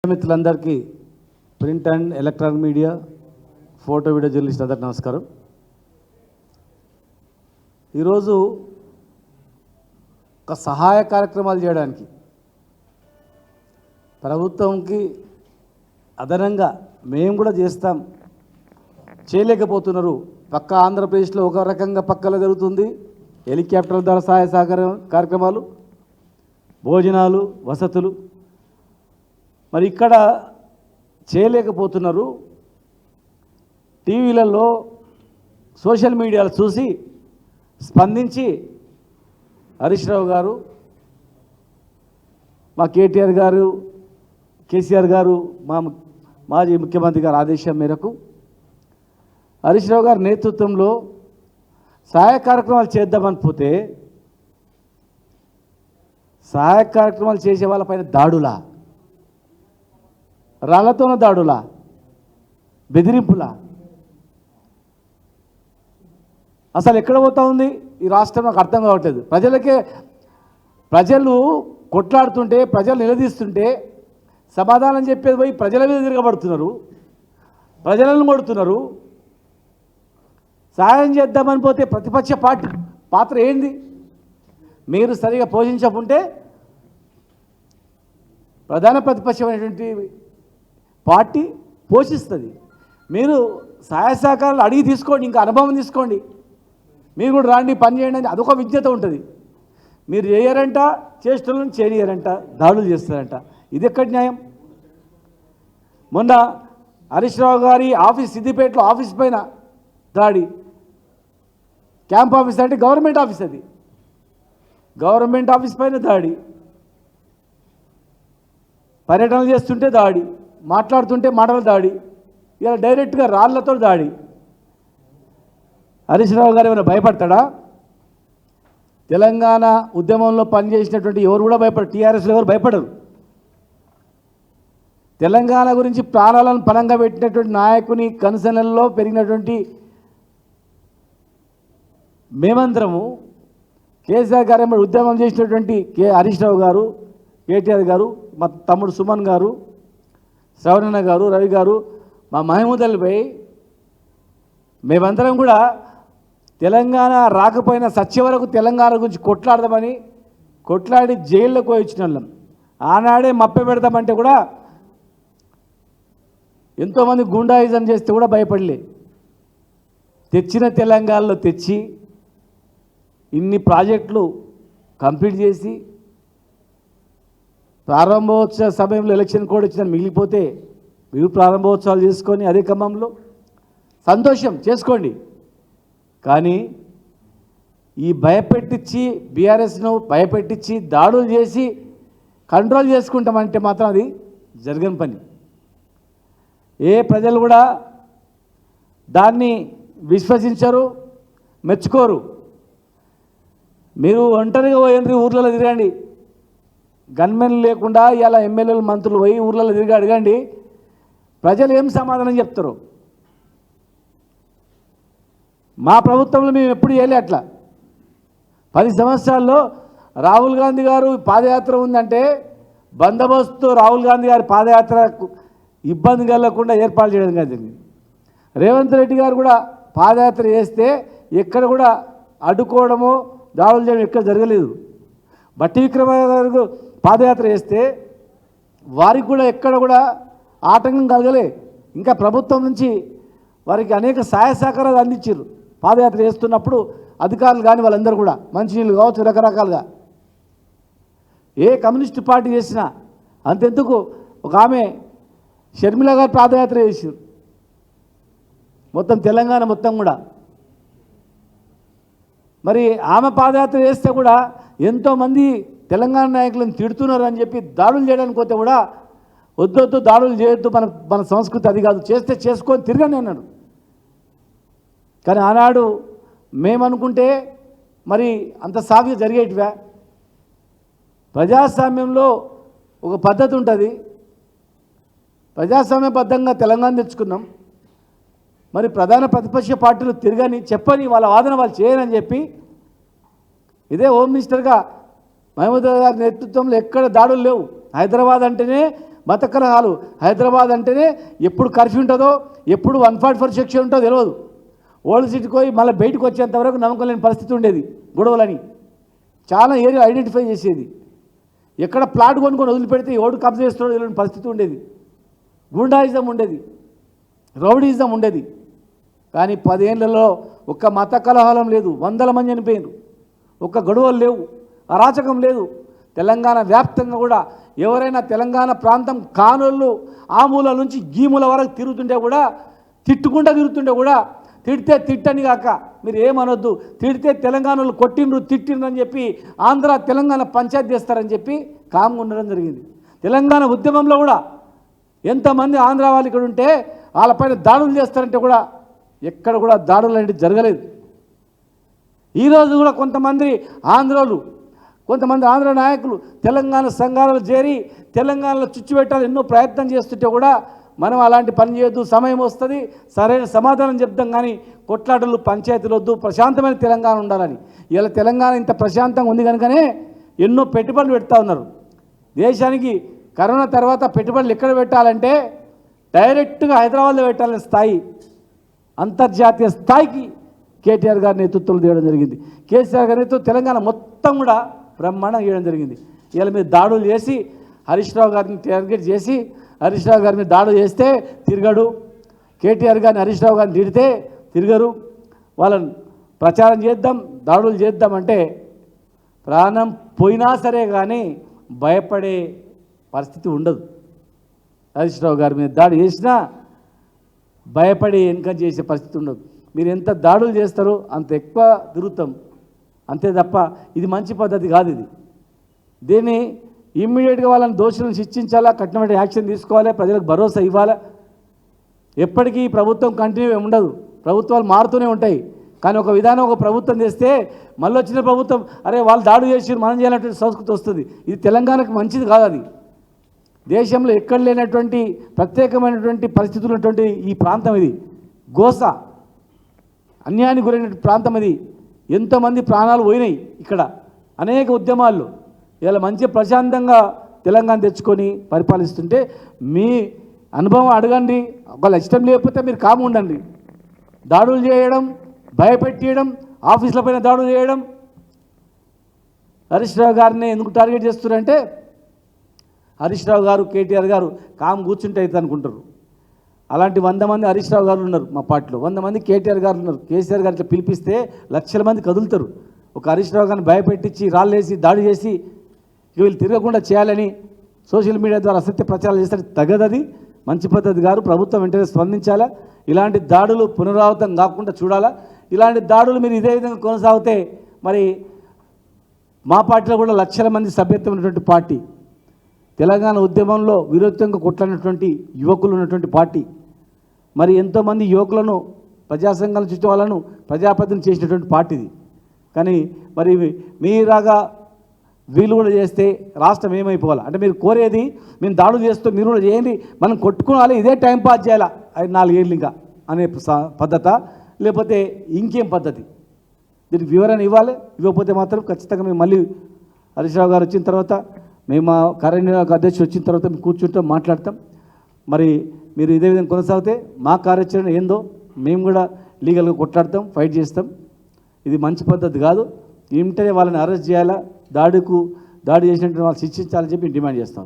మిత్రులందరికీ print and electronic media photo video journalist అందరికీ నమస్కారం. ఈరోజు ఒక సహాయ కార్యక్రమాలు చేయడానికి ప్రభుత్వంకి అదనంగా మేము కూడా చేస్తాం, చేయలేకపోతున్నారు. పక్క ఆంధ్రప్రదేశ్లో ఒక రకంగా పక్కలో జరుగుతుంది. హెలికాప్టర్ల ద్వారా సహాయ సహకారం కార్యక్రమాలు, భోజనాలు, వసతులు. మరి ఇక్కడ చేయలేకపోతున్నారు. టీవీలలో సోషల్ మీడియాలో చూసి స్పందించి హరీష్ రావు గారు, మా కేటీఆర్ గారు, కేసీఆర్ గారు, మా మాజీ ముఖ్యమంత్రి గారి ఆదేశం మేరకు హరీష్ రావు గారి నేతృత్వంలో సహాయ కార్యక్రమాలు చేద్దామని పోతే సహాయ కార్యక్రమాలు చేసే వాళ్ళపైన దాడులా, రాళ్లతోన దాడులా, బెదిరింపులా, అసలు ఎక్కడ పోతా ఉంది ఈ రాష్ట్రం? నాకు అర్థం కావట్లేదు. ప్రజలు కొట్లాడుతుంటే, ప్రజలు నిలదీస్తుంటే సమాధానం చెప్పేది పోయి ప్రజల మీద తిరగబడుతున్నారు, ప్రజలను కొడుతున్నారు. సహాయం చేద్దామని పోతే ప్రతిపక్ష పాత్ర ఏంది? మీరు సరిగా పోషించకుంటే ప్రధాన ప్రతిపక్షమైనటువంటి పార్టీ పోషిస్తుంది. మీరు సహాయ సహకారాలు అడిగి తీసుకోండి, ఇంకా అనుభవం తీసుకోండి, మీరు కూడా రాండి, పని చేయండి అని అదొక విజ్ఞత ఉంటుంది. మీరు చేయరంట, చేష్టలను చేయనియరంట, దాడులు చేస్తారంట. ఇది ఎక్కడ న్యాయం? మొన్న హరీష్ రావు గారి ఆఫీస్, సిద్దిపేటలో ఆఫీస్ పైన దాడి. క్యాంప్ ఆఫీస్ అంటే గవర్నమెంట్ ఆఫీస్, అది గవర్నమెంట్ ఆఫీస్ పైన దాడి. పర్యటనలు చేస్తుంటే దాడి, మాట్లాడుతుంటే మాటల దాడి, ఇలా డైరెక్ట్గా రాళ్లతో దాడి. హరీష్ రావు గారు ఏమైనా భయపడతాడా? తెలంగాణ ఉద్యమంలో పనిచేసినటువంటి ఎవరు కూడా భయపడరు, టీఆర్ఎస్లో ఎవరు భయపడరు. తెలంగాణ గురించి ప్రాణాలను పణంగా పెట్టినటువంటి నాయకుని కనుసనల్లో పెరిగినటువంటి మేమందరము, కేసీఆర్ గారు ఏమైనా ఉద్యమం చేసినటువంటి హరీష్ రావు గారు, కేటీఆర్ గారు, మా తమ్ముడు సుమన్ గారు, శ్రవణన్న గారు, రవి గారు, మా మహమూద్ అలీపై మేమందరం కూడా తెలంగాణ రాకపోయినా సత్య వరకు తెలంగాణ గురించి కొట్లాడి జైల్లోకి పోయి వచ్చిన వాళ్ళం. ఆనాడే మప్ప పెడతామంటే కూడా ఎంతోమంది గుండాయిజం చేస్తే కూడా భయపడలే. తెచ్చిన తెలంగాణలో తెచ్చి ఇన్ని ప్రాజెక్టులు కంప్లీట్ చేసి ప్రారంభోత్సవ సమయంలో ఎలక్షన్ కోడ్ వచ్చిన మిగిలిపోతే మీరు ప్రారంభోత్సవాలు చేసుకొని అదే క్రమంలో సంతోషం చేసుకోండి. కానీ ఈ భయపెట్టించి, బీఆర్ఎస్ను భయపెట్టించి దాడులు చేసి కంట్రోల్ చేసుకుంటామంటే మాత్రం అది జరగని పని. ఏ ప్రజలు కూడా దాన్ని విశ్వసించరు, మెచ్చుకోరు. మీరు ఒంటరిగా పోయండి, ఊర్లలో తిరగండి, గన్మెన్ లేకుండా ఇలా ఎమ్మెల్యేలు, మంత్రులు పోయి ఊర్లలో తిరిగి అడగండి, ప్రజలు ఏం సమాధానం చెప్తారు? మా ప్రభుత్వంలో మేము ఎప్పుడు చేయలే అట్లా. 10 సంవత్సరాల్లో రాహుల్ గాంధీ గారు పాదయాత్ర ఉందంటే బందోబస్తు రాహుల్ గాంధీ గారి పాదయాత్రకు ఇబ్బంది కలగకుండా ఏర్పాటు చేయడం జరిగింది. రేవంత్ రెడ్డి గారు కూడా పాదయాత్ర చేస్తే ఎక్కడ కూడా అడ్డుకోవడమో దాడులు చేయడం ఎక్కడ జరగలేదు. బట్టి విక్రమార్క గారు పాదయాత్ర చేస్తే వారికి కూడా ఎక్కడ కూడా ఆటంకం కలగలే. ఇంకా ప్రభుత్వం నుంచి వారికి అనేక సహాయ సహకారాలు అందించారు. పాదయాత్ర చేస్తున్నప్పుడు అధికారులు కానీ వాళ్ళందరూ కూడా మంచినీళ్ళు కావచ్చు, రకరకాలుగా. ఏ కమ్యూనిస్టు పార్టీ చేసినా అంతెందుకు, ఒక ఆమె షర్మిల గారు పాదయాత్ర చేశారు, మొత్తం తెలంగాణ మొత్తం కూడా. మరి ఆమె పాదయాత్ర చేస్తే కూడా ఎంతోమంది తెలంగాణ నాయకులను తిడుతున్నారు అని చెప్పి దాడులు చేయడానికి పోతే కూడా వద్దొద్దు, దాడులు చేయొద్దు, మన సంస్కృతి అది కాదు, చేస్తే చేసుకొని తిరగని అన్నాడు. కానీ ఆనాడు మేమనుకుంటే మరి అంత సాఫీగా జరిగేటివా? ప్రజాస్వామ్యంలో ఒక పద్ధతి ఉంటుంది, ప్రజాస్వామ్యబద్ధంగా తెలంగాణ తెచ్చుకున్నాం. మరి ప్రధాన ప్రతిపక్ష పార్టీలు తిరగని, చెప్పని, వాళ్ళ వాదన వాళ్ళు చేయరని చెప్పి ఇదే హోమ్ మినిస్టర్గా మహమూద్ గారి నేతృత్వంలో ఎక్కడ దాడులు లేవు. హైదరాబాద్ అంటేనే మత కలహాలు. హైదరాబాద్ అంటేనే ఎప్పుడు కర్ఫ్యూ ఉంటుందో, ఎప్పుడు 144 సెక్షన్ ఉంటుందో తెలియదు. ఓల్డ్ సిటీకి పోయి మళ్ళీ బయటకు వచ్చేంత వరకు నమ్మకం లేని పరిస్థితి ఉండేది. గొడవలని చాలా ఏరియా ఐడెంటిఫై చేసేది. ఎక్కడ ప్లాట్ కొనుక్కొని వదిలిపెడితే ఎవడు కబ్జా చేస్తాడో తెలియని పరిస్థితి ఉండేది. గుండాయిజం ఉండేది, రౌడీజం ఉండేది. కానీ 10 ఏళ్లలో ఒక్క మత కలహాలం లేదు, 100 మంది చనిపోయారు, ఒక్క గొడవలు లేవు, అరాచకం లేదు. తెలంగాణ వ్యాప్తంగా కూడా ఎవరైనా తెలంగాణ ప్రాంతం కానోళ్ళు ఆ మూల నుంచి ఈ మూల వరకు తిరుగుతుంటే కూడా, తిట్టుకుంటూ తిరుగుతుంటే కూడా, తిడితే తిట్టని కాక మీరు ఏమనొద్దు, తిడితే తెలంగాణలో కొట్టిండ్రు తిట్టిండ్రు అని చెప్పి ఆంధ్ర తెలంగాణ పంచాయతీ చేస్తారని చెప్పి కామ్గా ఉండడం జరిగింది. తెలంగాణ ఉద్యమంలో కూడా ఎంతమంది ఆంధ్ర వాళ్ళు ఇక్కడ ఉంటే వాళ్ళపైన దాడులు చేస్తారంటే కూడా ఎక్కడ కూడా దాడులు అనేవి జరగలేదు. ఈరోజు కూడా కొంతమంది ఆంధ్ర నాయకులు తెలంగాణ సంఘాలలో చేరి తెలంగాణలో చుచ్చుపెట్టాలని ఎన్నో ప్రయత్నం చేస్తుంటే కూడా మనం అలాంటి పని చేయొద్దు, సమయం వస్తుంది, సరైన సమాధానం చెప్తాం, కానీ కొట్లాటలు పంచాయతీలు వద్దు, ప్రశాంతమైన తెలంగాణ ఉండాలని. ఇలా తెలంగాణ ఇంత ప్రశాంతంగా ఉంది కనుకనే ఎన్నో పెట్టుబడులు పెడతా ఉన్నారు. దేశానికి కరోనా తర్వాత పెట్టుబడులు ఎక్కడ పెట్టాలంటే డైరెక్ట్గా హైదరాబాద్లో పెట్టాలనే స్థాయి, అంతర్జాతీయ స్థాయికి కేటీఆర్ గారి నేతృత్వంలో తీయడం జరిగింది. కేసీఆర్ గారి నేతృత్వం తెలంగాణ మొత్తం కూడా బ్రహ్మాండంగా చేయడం జరిగింది. ఇలా మీరు దాడులు చేసి హరీష్ రావు గారిని టార్గెట్ చేసి హరీష్ రావు గారి మీద దాడులు చేస్తే తిరగడు, కేటీఆర్ గారిని హరీష్ రావు గారిని తిడితే తిరగరు, వాళ్ళని ప్రచారం చేద్దాం, దాడులు చేద్దామంటే ప్రాణం పోయినా సరే కానీ భయపడే పరిస్థితి ఉండదు. హరీష్ రావు గారి మీద దాడి చేసినా భయపడి వెనుక చేసే పరిస్థితి ఉండదు. మీరు ఎంత దాడులు చేస్తారో అంత ఎక్కువ తిరుగుతాం, అంతే తప్ప ఇది మంచి పద్ధతి కాదు. దీన్ని ఇమ్మీడియట్గా వాళ్ళని దోషులను శిక్షించాలా, కఠినమైన యాక్షన్ తీసుకోవాలి, ప్రజలకు భరోసా ఇవ్వాలి. ఎప్పటికీ ప్రభుత్వం కంటిన్యూ ఉండదు, ప్రభుత్వాలు మారుతూనే ఉంటాయి. కానీ ఒక విధానం ఒక ప్రభుత్వం చేస్తే మళ్ళీ వచ్చిన ప్రభుత్వం అరే వాళ్ళు దాడి చేసి మనం చేయాలన్నటువంటి సంస్కృతి వస్తుంది. ఇది తెలంగాణకు మంచిది కాదు. అది దేశంలో ఎక్కడ లేనటువంటి ప్రత్యేకమైనటువంటి పరిస్థితులు ఉన్నటువంటి ఈ ప్రాంతం, ఇది గోస అన్యాయానికి గురైన ప్రాంతం. ఇది ఎంతోమంది ప్రాణాలు పోయినాయి ఇక్కడ అనేక ఉద్యమాల్లో. ఇలా మంచి ప్రశాంతంగా తెలంగాణ తెచ్చుకొని పరిపాలిస్తుంటే మీ అనుభవం అడగండి. ఒకవేళ ఇష్టం లేకపోతే మీరు కాము ఉండండి. దాడులు చేయడం, భయపెట్టేయడం, ఆఫీసుల పైన దాడులు చేయడం. హరీష్ రావు గారిని ఎందుకు టార్గెట్ చేస్తున్నారంటే హరీష్ రావు గారు కేటీఆర్ గారు కాము కూర్చుంటే అయితే అనుకుంటారు. అలాంటి 100 మంది హరీష్ రావు గారు ఉన్నారు మా పార్టీలో, 100 మంది కేటీఆర్ గారు ఉన్నారు. కేసీఆర్ గారు ఇట్లా పిలిపిస్తే లక్షల మంది కదులుతారు. ఒక హరీష్ రావు గారిని భయపెట్టించి రాళ్ళేసి దాడి చేసి వీళ్ళు తిరగకుండా చేయాలని సోషల్ మీడియా ద్వారా అసత్య ప్రచారాలు చేస్తే తగదది, మంచి పద్ధతి గారు. ప్రభుత్వం వెంటనే స్పందించాలా, ఇలాంటి దాడులు పునరావృతం కాకుండా చూడాలా. ఇలాంటి దాడులు మీరు ఇదే విధంగా కొనసాగితే మరి మా పార్టీలో కూడా లక్షల మంది సభ్యత్వం ఉన్నటువంటి పార్టీ, తెలంగాణ ఉద్యమంలో విరోధంగా కొట్లాడినటువంటి యువకులు ఉన్నటువంటి పార్టీ, మరి ఎంతోమంది యువకులను ప్రజా సంఘాల చుట్టూ వాళ్ళను ప్రజాప్రతినిధులు చేసినటువంటి పార్టీది. కానీ మరి మీరాగా వీళ్ళు కూడా చేస్తే రాష్ట్రం ఏమైపోవాలి అంటే మీరు కోరేది మేము దాడులు చేస్తూ మీరు కూడా చేయండి, మనం కొట్టుకోవాలి, ఇదే టైం పాస్ చేయాలా 4 ఏళ్ళు ఇంకా అనే పద్ధత, లేకపోతే ఇంకేం పద్ధతి? దీనికి వివరణ ఇవ్వాలి. ఇవ్వకపోతే మాత్రం ఖచ్చితంగా మేము మళ్ళీ హరీష్ రావు గారు వచ్చిన తర్వాత, మేము మా కార్యనిర్వాహక అధ్యక్షుడు వచ్చిన తర్వాత మేము కూర్చుంటాం, మాట్లాడతాం. మరి మీరు ఇదే విధంగా కొనసాగితే మా కార్యాచరణ ఏందో మేము కూడా లీగల్గా కొట్లాడతాం, ఫైట్ చేస్తాం. ఇది మంచి పద్ధతి కాదు. ఏమిటనే వాళ్ళని అరెస్ట్ చేయాలా, దాడి చేసినట్టు వాళ్ళు శిక్షించాలని చెప్పి డిమాండ్ చేస్తాం.